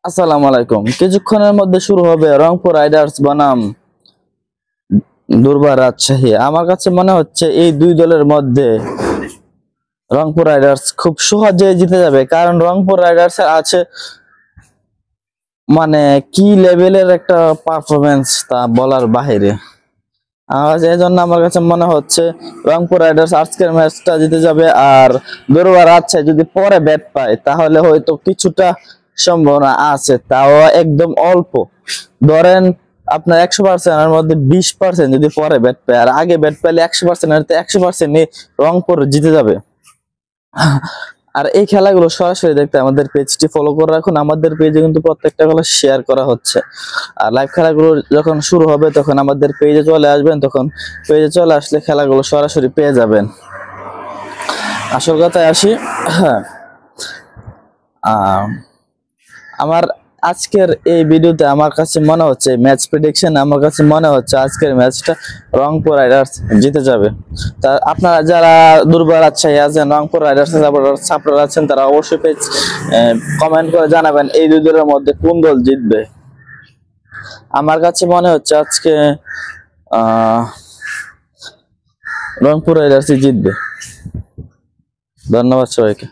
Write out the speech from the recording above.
আসসালামু আলাইকুম। কিছুক্ষণের মধ্যে শুরু হবে রংপুর রাইডার্স বনাম দুর্বার রাজশাহী। আমার কাছে মনে হচ্ছে এই দুই দলের মধ্যে রংপুর রাইডার্স খুব সহজে জিতে যাবে, কারণ রংপুর রাইডার্স আছে কি লেভেলের একটা পারফরমেন্স তা বলার বাহিরে। এই জন্য আমার কাছে মনে হচ্ছে রংপুর রাইডার্স আজকের ম্যাচটা জিতে যাবে। আর দুর্বার রাজশাহী যদি পরে ব্যাট পায় তাহলে হয়তো কিছুটা সম্ভাবনা আছে, তাও একদম অল্প। ধরেন আপনার 100% এর মধ্যে 20% যদি পরে ব্যাট পায়, আর আগে ব্যাট পাইলে 100% এর 100% রংপুর জিতে যাবে। আর এই খেলাগুলো সরাসরি দেখতে আমাদের পেজটি ফলো করে রাখুন। আমাদের পেজে কিন্তু প্রত্যেকটা খেলা শেয়ার করা হচ্ছে। আর লাইভ খেলাগুলো যখন শুরু হবে তখন আমাদের পেজে চলে আসবেন, তখন পেজে চলে আসলে খেলাগুলো সরাসরি পেয়ে যাবেন। আসল কথায় আসি, হ্যাঁ, আমার আজকের এই ভিডিওতে আমার কাছে মনে হচ্ছে ম্যাচ প্রেডিকশন, আমার কাছে মনে হচ্ছে আজকের ম্যাচটা রংপুর রাইডার্স জিতে যাবে। তা আপনারা যারা দুর্বার রাজশাহী আছেন, রংপুর রাইডার্স সাপোর্টার আছেন, তারা অবশ্যই পেজ কমেন্ট করে জানাবেন এই দুই দলের মধ্যে কোন দল জিতবে। আমার কাছে মনে হচ্ছে আজকে রংপুর রাইডার্সই জিতবে। ধন্যবাদ সবাইকে।